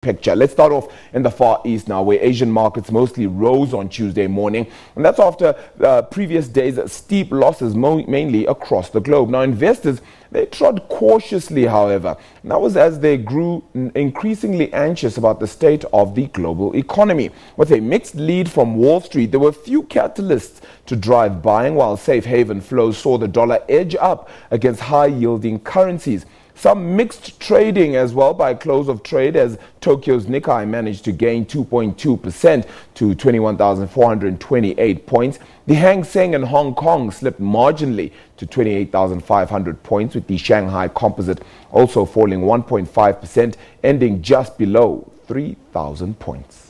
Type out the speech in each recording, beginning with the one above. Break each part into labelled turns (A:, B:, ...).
A: picture. Let's start off in the Far East now, where Asian markets mostly rose on Tuesday morning, and that's after previous days steep losses mainly across the globe. Now, investors, they trod cautiously, however, and that was as they grew increasingly anxious about the state of the global economy. With a mixed lead from Wall Street, there were few catalysts to drive buying, while safe haven flows saw the dollar edge up against high-yielding currencies. Some mixed trading as well by close of trade, as Tokyo's Nikkei managed to gain 2.2% to 21,428 points. The Hang Seng in Hong Kong slipped marginally to 28,500 points, with the Shanghai Composite also falling 1.5%, ending just below 3,000 points.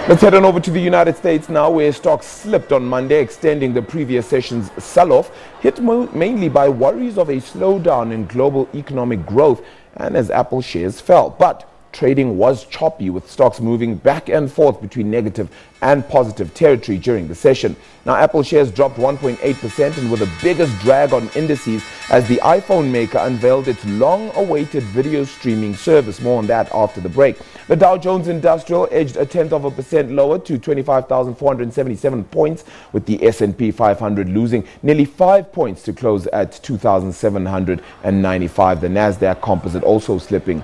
A: Let's head on over to the United States now, where stocks slipped on Monday, extending the previous session's sell-off, hit mainly by worries of a slowdown in global economic growth and as Apple shares fell. But trading was choppy, with stocks moving back and forth between negative and positive territory during the session. Now, Apple shares dropped 1.8% and were the biggest drag on indices as the iPhone maker unveiled its long-awaited video streaming service. More on that after the break. The Dow Jones Industrial edged 0.1% lower to 25,477 points, with the S&P 500 losing nearly 5 points to close at 2,795. The Nasdaq Composite also slipping,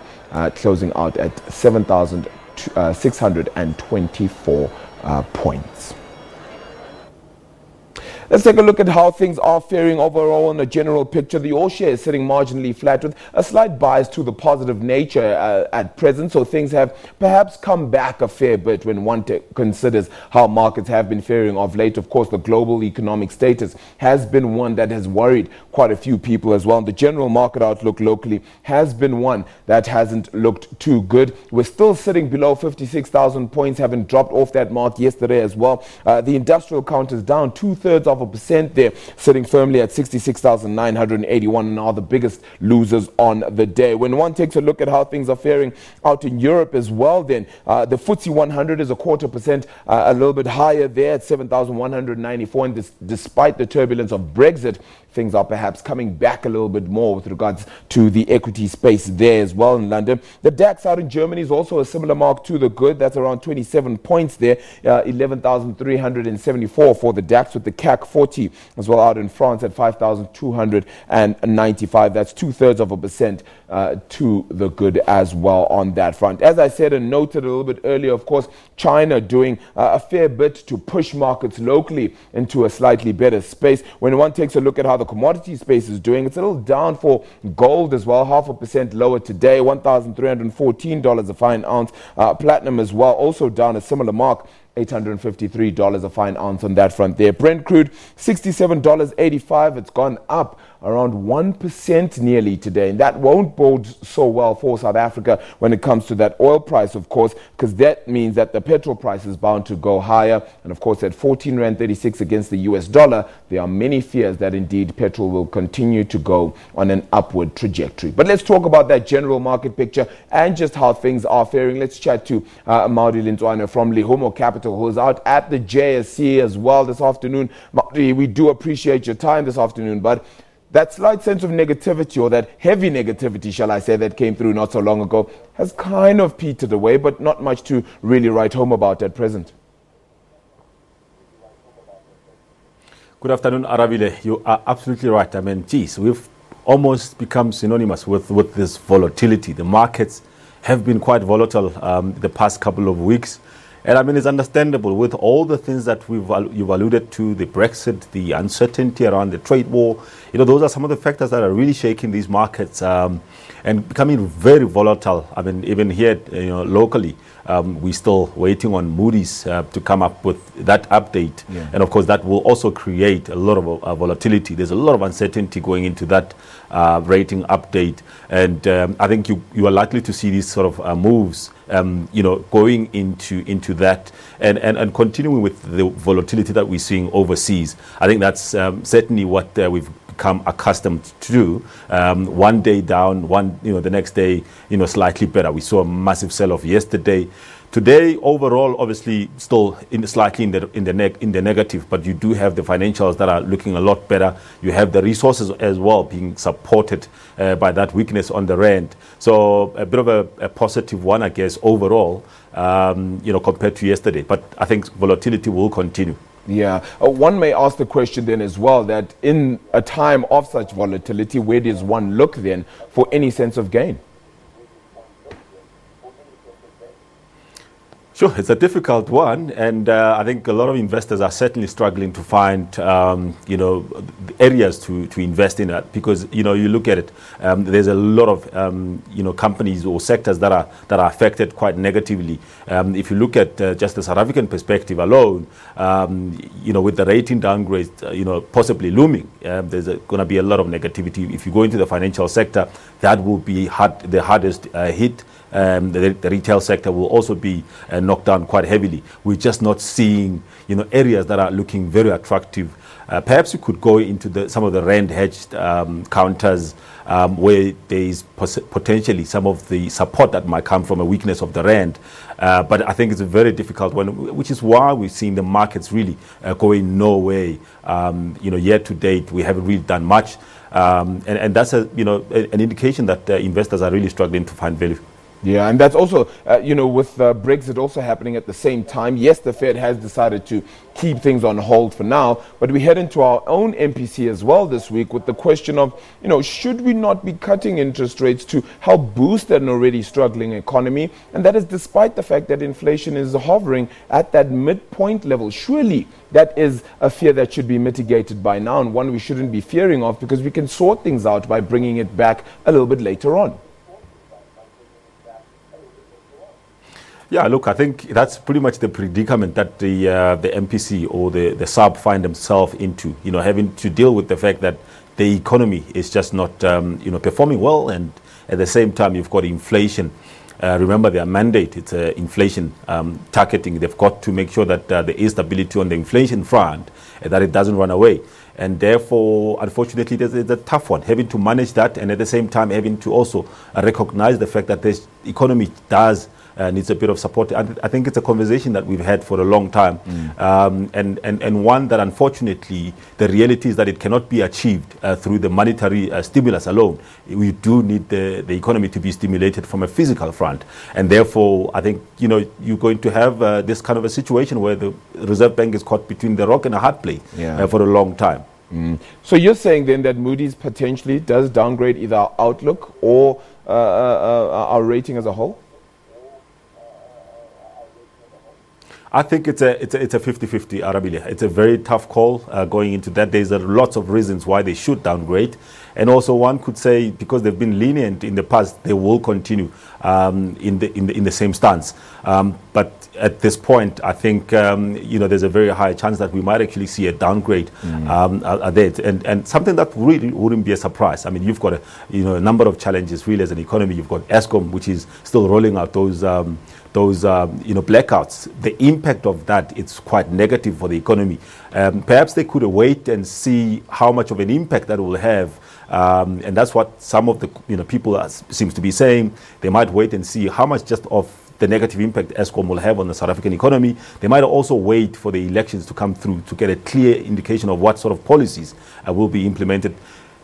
A: closing out at 7,624 points. Let's take a look at how things are faring overall in a general picture. The all share is sitting marginally flat with a slight bias to the positive nature at present. So things have perhaps come back a fair bit when one considers how markets have been faring of late. Of course, the global economic status has been one that has worried quite a few people as well. And the general market outlook locally has been one that hasn't looked too good. We're still sitting below 56,000 points, having dropped off that mark yesterday as well. The industrial count is down 2/3% there, sitting firmly at 66,981, and are the biggest losers on the day. When one takes a look at how things are faring out in Europe as well, then the FTSE 100 is 0.25%, a little bit higher there at 7,194, and despite the turbulence of Brexit, things are perhaps coming back a little bit more with regards to the equity space there as well in London. The DAX out in Germany is also a similar mark to the good. That's around 27 points there, 11,374 for the DAX, with the CAC 40 as well out in France at 5,295. That's 2/3% to the good as well on that front. As I said and noted a little bit earlier, of course, China doing a fair bit to push markets locally into a slightly better space. When one takes a look at how the commodity space is doing, it's a little down for gold as well, 0.5% lower today, $1,314 a fine ounce. Platinum as well, also down a similar mark, $853 a fine ounce on that front there. Brent crude, $67.85. It's gone up around 1% nearly today, and that won't bode so well for South Africa when it comes to that oil price, of course, because that means that the petrol price is bound to go higher. And of course, at 14.36 against the US dollar, there are many fears that indeed petrol will continue to go on an upward trajectory. But let's talk about that general market picture and just how things are faring. Let's chat to Maudi Lintswana from Lihumo Capital, who is out at the JSE as well this afternoon. Maudi, we do appreciate your time this afternoon, but that slight sense of negativity, or that heavy negativity, shall I say, that came through not so long ago, has kind of petered away, but not much to really write home about at present.
B: Good afternoon, Arabile. You are absolutely right. I mean, geez, we've almost become synonymous with this volatility. The markets have been quite volatile the past couple of weeks. And I mean, it's understandable with all the things that you've alluded to, the Brexit, the uncertainty around the trade war. You know, those are some of the factors that are really shaking these markets and becoming very volatile. I mean, even here, locally, we're still waiting on Moody's to come up with that update. Yeah. And of course, that will also create a lot of volatility. There's a lot of uncertainty going into that rating update. And I think you are likely to see these sort of moves going into that and continuing with the volatility that we're seeing overseas. I think that's certainly what we've become accustomed to do. One day down, the next day, slightly better. We saw a massive sell-off yesterday. Today, overall, obviously, still slightly in the negative, but you do have the financials that are looking a lot better. You have the resources as well being supported by that weakness on the rand. So a bit of a positive one, I guess, overall, compared to yesterday. But I think volatility will continue.
A: Yeah. One may ask the question then as well that in a time of such volatility, where does one look then for any sense of gain?
B: Sure, it's a difficult one, and I think a lot of investors are certainly struggling to find, areas to invest in that, because you look at it, there's a lot of companies or sectors that are affected quite negatively. If you look at just the South African perspective alone, with the rating downgrade, possibly looming, there's going to be a lot of negativity. If you go into the financial sector, that will be the hardest hit. The retail sector will also be knocked down quite heavily. We're just not seeing, areas that are looking very attractive. Perhaps you could go into some of the rand hedged counters where there is potentially some of the support that might come from a weakness of the rand. But I think it's a very difficult one, which is why we're seeing the markets really going nowhere. Year to date, we haven't really done much. And that's an indication that investors are really struggling to find value.
A: Yeah, and that's also, with Brexit also happening at the same time. Yes, the Fed has decided to keep things on hold for now, but we head into our own MPC as well this week with the question of, should we not be cutting interest rates to help boost an already struggling economy? And that is despite the fact that inflation is hovering at that midpoint level. Surely that is a fear that should be mitigated by now, and one we shouldn't be fearing of, because we can sort things out by bringing it back a little bit later on.
B: Yeah, look, I think that's pretty much the predicament that the MPC or the SAB find themselves into, having to deal with the fact that the economy is just not, performing well, and at the same time you've got inflation. Remember their mandate, it's inflation targeting. They've got to make sure that there is stability on the inflation front, and that it doesn't run away. And therefore, unfortunately, it's a tough one, having to manage that, and at the same time having to also recognize the fact that this economy does needs a bit of support. I think it's a conversation that we've had for a long time, and one that unfortunately the reality is that it cannot be achieved through the monetary stimulus alone. We do need the economy to be stimulated from a physical front, and therefore I think you're going to have this kind of a situation where the Reserve Bank is caught between the rock and a hard place for a long time.
A: So you're saying then that Moody's potentially does downgrade either our outlook or our rating as a whole?
B: I think it's a 50-50, Arabile. It's a very tough call going into that. There's lots of reasons why they should downgrade. And also one could say because they've been lenient in the past, they will continue in the same stance. But at this point, I think there's a very high chance that we might actually see a downgrade and something that really wouldn't be a surprise. I mean, you've got a number of challenges really as an economy. You've got Eskom, which is still rolling out those blackouts. The impact of that, it's quite negative for the economy. Perhaps they could wait and see how much of an impact that will have. And that's what some of the people seems to be saying. They might wait and see how much just of the negative impact Eskom will have on the South African economy. They might also wait for the elections to come through to get a clear indication of what sort of policies will be implemented.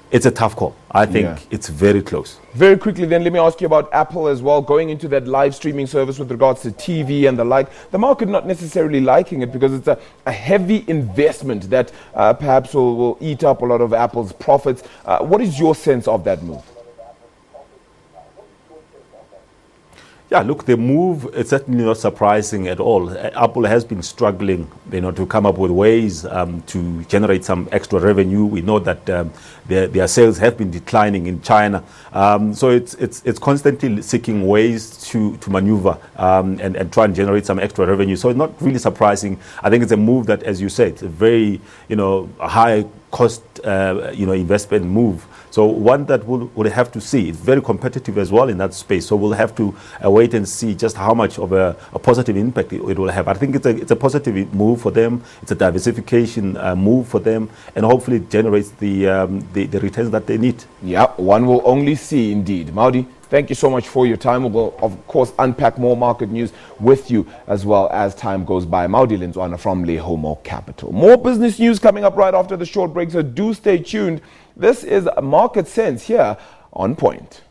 B: It's a tough call. I think it's very close.
A: Very quickly then, let me ask you about Apple as well, going into that live streaming service with regards to TV and the like. The market not necessarily liking it because it's a heavy investment that perhaps will eat up a lot of Apple's profits. What is your sense of that move?
B: Yeah, look, the move is certainly not surprising at all. Apple has been struggling, to come up with ways to generate some extra revenue. We know that their sales have been declining in China, so it's constantly seeking ways to maneuver and try and generate some extra revenue. So it's not really surprising. I think it's a move that, as you said, it's a very high cost investment move. So one that we'll have to see. It's very competitive as well in that space. So we'll have to wait and see just how much of a positive impact it will have. I think it's a positive move for them. It's a diversification move for them, and hopefully it generates the returns that they need.
A: Yeah, one will only see indeed. Maudi, thank you so much for your time. We'll, of course, unpack more market news with you as well as time goes by. Maudi Lenzwana from Lehomo Capital. More business news coming up right after the short break, so do stay tuned. This is Market Sense here on Point.